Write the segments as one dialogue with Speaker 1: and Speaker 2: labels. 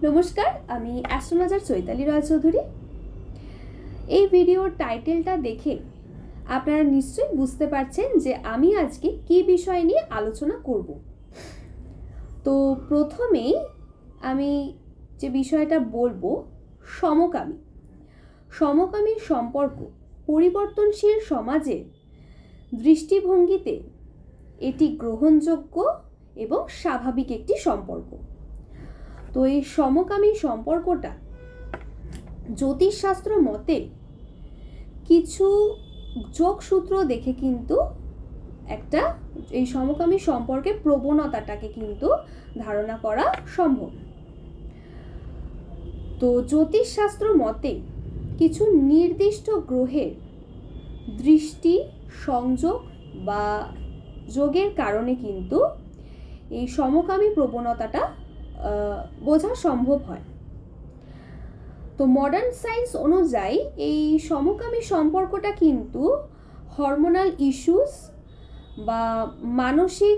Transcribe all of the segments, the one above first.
Speaker 1: নমস্কার, আমি অ্যাস্ট্রোলজার চৈতালি রায়চৌধুরী। এই ভিডিওর টাইটেলটা দেখে আপনারা নিশ্চয়ই বুঝতে পারছেন যে আমি আজকে কী বিষয় নিয়ে আলোচনা করব। তো প্রথমেই আমি যে বিষয়টা বলবো, সমকামী সম্পর্ক পরিবর্তনশীল সমাজের দৃষ্টিভঙ্গিতে এটি গ্রহণযোগ্য এবং স্বাভাবিক একটি সম্পর্ক। তো এই সমকামী সম্পর্কটা জ্যোতিষশাস্ত্র মতে কিছু যোগসূত্র দেখে কিন্তু এই সমকামী সম্পর্কের প্রবণতাটাকে কিন্তু ধারণা করা সম্ভব। তো জ্যোতিষশাস্ত্র মতে কিছু নির্দিষ্ট গ্রহের দৃষ্টি সংযোগ বা যোগের কারণে কিন্তু এই সমকামী প্রবণতাটা বোঝা সম্ভব হয়। তো মডার্ন সায়েন্স অনুযায়ী এই সমকামী সম্পর্কটা কিন্তু হরমোনাল ইস্যুস বা মানসিক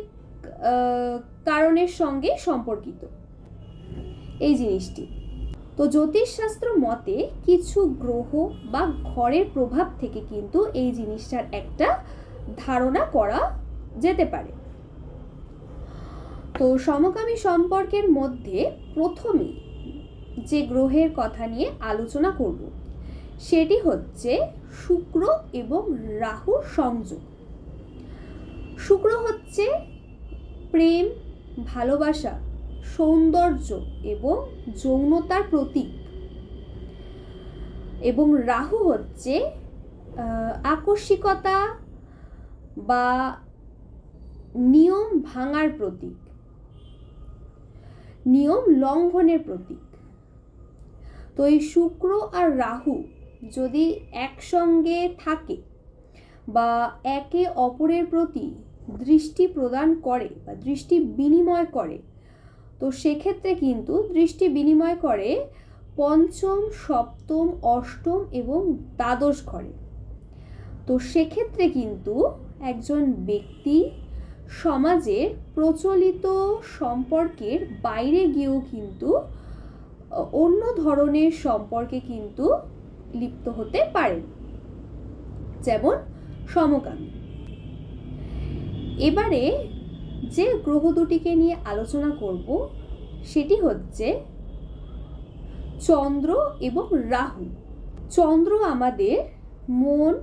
Speaker 1: কারণের সঙ্গে সম্পর্কিত এই জিনিসটি। তো জ্যোতিষশাস্ত্র মতে কিছু গ্রহ বা ঘরের প্রভাব থেকে কিন্তু এই জিনিসটার একটা ধারণা করা যেতে পারে। তো সমকামী সম্পর্কের মধ্যে প্রথমে যে গ্রহের কথা নিয়ে আলোচনা করব সেটি হচ্ছে শুক্র এবং রাহুর সংযোগ। শুক্র হচ্ছে প্রেম, ভালোবাসা, সৌন্দর্য এবং যৌনতার প্রতীক, এবং রাহু হচ্ছে আকস্মিকতা বা নিয়ম ভাঙার প্রতীক, নিয়ম লঙ্ঘনের প্রতীক। তো এই শুক্র আর রাহু যদি একসঙ্গে থাকে বা একে অপরের প্রতি দৃষ্টি প্রদান করে বা দৃষ্টি বিনিময় করে, তো সেক্ষেত্রে কিন্তু দৃষ্টি বিনিময় করে পঞ্চম, সপ্তম, অষ্টম এবং দ্বাদশ ঘরে। তো সেক্ষেত্রে কিন্তু একজন ব্যক্তি সমাজের প্রচলিত সম্পর্কের বাইরে গিয়েও কিন্তু অন্য ধরনের সম্পর্কে কিন্তু লিপ্ত হতে পারেন, যেমন সমকামী। এবারে যে গ্রহ দুটিকে নিয়ে আলোচনা করব সেটি হচ্ছে চন্দ্র এবং রাহু। চন্দ্র আমাদের মন,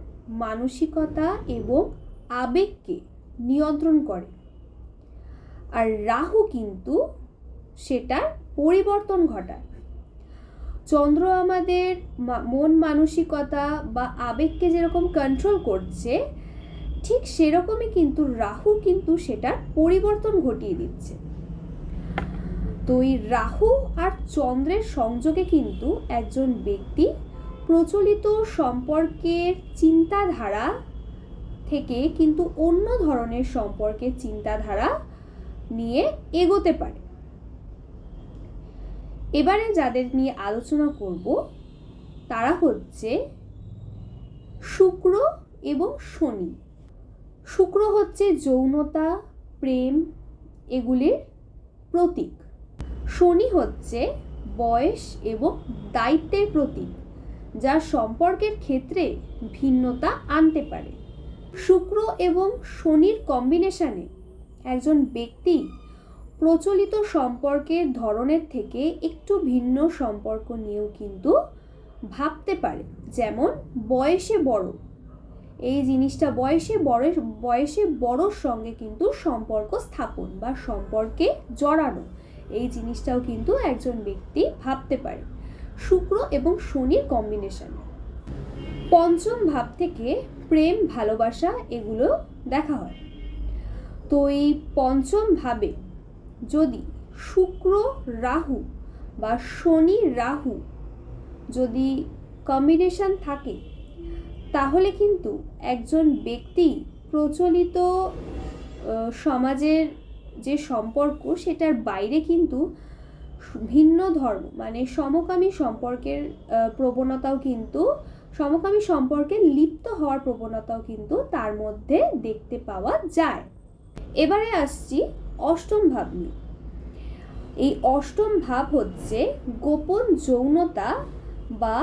Speaker 1: মানসিকতা এবং আবেগকে নিয়ন্ত্রণ করে, আর রাহু কিন্তু সেটার পরিবর্তন ঘটায়। চন্দ্র আমাদের মন, মানসিকতা বা আবেগকে যেরকম কন্ট্রোল করছে, ঠিক সেরকমই কিন্তু রাহু কিন্তু সেটার পরিবর্তন ঘটিয়ে দিচ্ছে। তো এই রাহু আর চন্দ্রের সংযোগে কিন্তু একজন ব্যক্তি প্রচলিত সম্পর্কের চিন্তাধারা থেকে কিন্তু অন্য ধরনের সম্পর্কের চিন্তাধারা নিয়ে এগোতে পারে। এবারে যাদের নিয়ে আলোচনা করব তারা হচ্ছে শুক্র এবং শনি। শুক্র হচ্ছে যৌনতা, প্রেম এগুলির প্রতীক। শনি হচ্ছে বয়স এবং দায়িত্বের প্রতীক, যা সম্পর্কের ক্ষেত্রে ভিন্নতা আনতে পারে। শুক্র এবং শনির কম্বিনেশনে একজন ব্যক্তি প্রচলিত সম্পর্কের ধরনের থেকে একটু ভিন্ন সম্পর্ক নিয়েও কিন্তু ভাবতে পারে, যেমন বয়সে বড়। এই জিনিসটা বয়সে বড়োর সঙ্গে কিন্তু সম্পর্ক স্থাপন বা সম্পর্কে জড়ানো, এই জিনিসটাও কিন্তু একজন ব্যক্তি ভাবতে পারে শুক্র এবং শনির কম্বিনেশনে। পঞ্চম ভাব থেকে প্রেম, ভালোবাসা এগুলো দেখা হয়। তো এই পঞ্চম ভাবে যদি শুক্র রাহু বা শনি রাহু যদি কম্বিনেশন থাকে, তাহলে কিন্তু একজন ব্যক্তি প্রচলিত সমাজের যে সম্পর্ক সেটার বাইরে কিন্তু ভিন্ন ধর্ম মানে সমকামী সম্পর্কের প্রবণতাও কিন্তু, সমকামী সম্পর্কে লিপ্ত হওয়ার প্রবণতাও কিন্তু তার মধ্যে দেখতে পাওয়া যায়। এবারে আসছি অষ্টম ভাব নিয়ে। এই অষ্টম ভাব হচ্ছে গোপন যৌনতা বা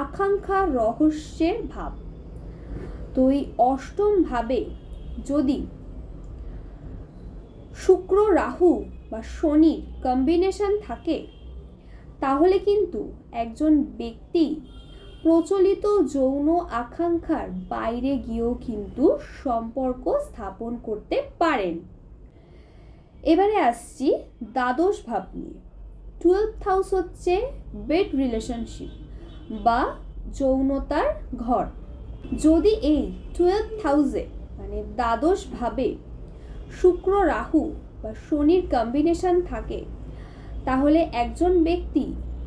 Speaker 1: আকাঙ্ক্ষা রহস্যের ভাব। তো এই অষ্টম ভাবে যদি শুক্র রাহু বা শনির কম্বিনেশন থাকে তাহলে কিন্তু একজন ব্যক্তি প্রচলিত যৌন আকাঙ্ক্ষার বাইরে গিয়েও কিন্তু সম্পর্ক স্থাপন করতে পারেন। এবারে আসছি দ্বাদশ ভাব নিয়ে। 12th হাউস হচ্ছে বেড রিলেশনশিপ বা যৌনতার ঘর। যদি এই 12th হাউসে মানে দ্বাদশ ভাবে শুক্র রাহু বা শনির কম্বিনেশন থাকে তাহলে একজন ব্যক্তি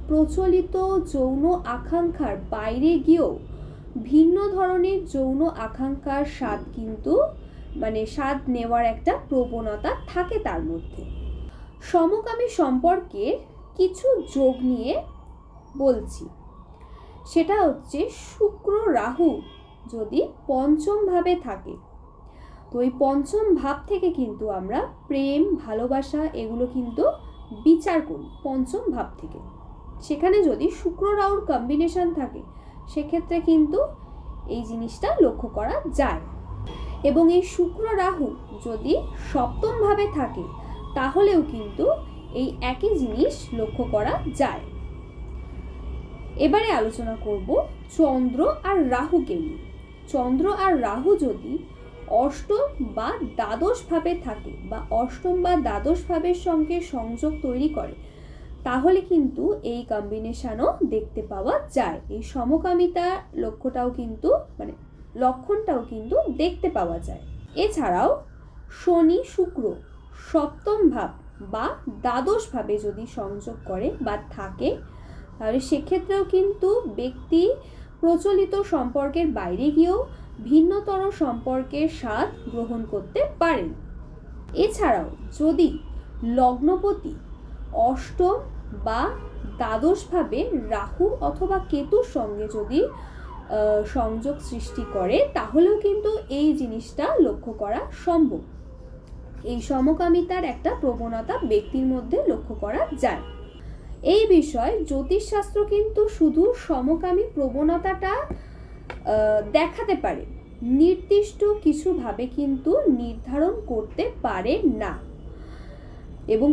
Speaker 1: প্রচলিত যৌন আকাঙ্ক্ষার বাইরে গিয়েও ভিন্ন ধরনের যৌন আকাঙ্ক্ষার স্বাদ কিন্তু স্বাদ নেওয়ার একটা প্রবণতা থাকে তার মধ্যে। সমকামী সম্পর্কের কিছু যোগ নিয়ে বলছি, সেটা হচ্ছে শুক্র রাহু যদি পঞ্চম ভাবে থাকে, তো এই পঞ্চম ভাব থেকে কিন্তু আমরা প্রেম ভালোবাসা এগুলো কিন্তু বিচার করি পঞ্চম ভাব থেকে। সেখানে যদি শুক্র রাহুর কম্বিনেশন থাকে সেক্ষেত্রে কিন্তু এই জিনিসটা লক্ষ্য করা যায়। এবং এই শুক্র রাহু যদি সপ্তম ভাবে থাকে তাহলেও কিন্তু এই একই জিনিস লক্ষ্য করা যায়। এবারে আলোচনা করব চন্দ্র আর রাহুকে নিয়ে। চন্দ্র আর রাহু যদি অষ্টম বা দ্বাদশ ভাবে থাকে বা অষ্টম বা দ্বাদশ ভাবের সঙ্গে সংযোগ তৈরি করে তাহলে কিন্তু এই কম্বিনেশনও দেখতে পাওয়া যায়। এই সমকামিতা লক্ষণটাও কিন্তু দেখতে পাওয়া যায়। এছাড়াও শনি শুক্র সপ্তম ভাব বা দ্বাদশ ভাবে যদি সংযোগ করে বা থাকে তাহলে সেক্ষেত্রেও কিন্তু ব্যক্তি প্রচলিত সম্পর্কের বাইরে গিয়েও ভিন্নতর সম্পর্কের স্বাদ গ্রহণ করতে পারেন। এছাড়াও যদি লগ্নপতি অষ্টম বা দ্বাদশ ভাবে রাহু অথবা কেতুর সঙ্গে যদি সংযোগ সৃষ্টি করে তাহলেও কিন্তু এই জিনিসটা লক্ষ্য করা সম্ভব। এই সমকামিতার একটা প্রবণতা ব্যক্তির মধ্যে লক্ষ্য করা যায়। এই বিষয় জ্যোতিষশাস্ত্র কিন্তু শুধু সমকামী প্রবণতাটা দেখাতে পারে, নির্দিষ্ট কিছু ভাবে কিন্তু নির্ধারণ করতে পারে না। এবং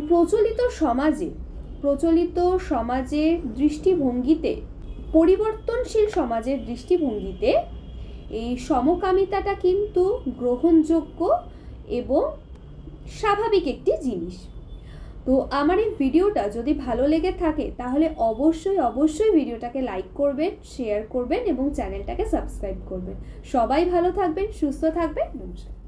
Speaker 1: প্রচলিত সমাজের দৃষ্টিভঙ্গিতে, পরিবর্তনশীল সমাজের দৃষ্টিভঙ্গিতে এই সমকামিতাটা কিন্তু গ্রহণযোগ্য এবং স্বাভাবিক একটি জিনিস। তো আমার এই ভিডিওটা যদি ভালো লেগে থাকে তাহলে অবশ্যই ভিডিওটাকে লাইক করবেন, শেয়ার করবেন এবং চ্যানেলটাকে সাবস্ক্রাইব করবেন। সবাই ভালো থাকবেন, সুস্থ থাকবেন। নমস্কার।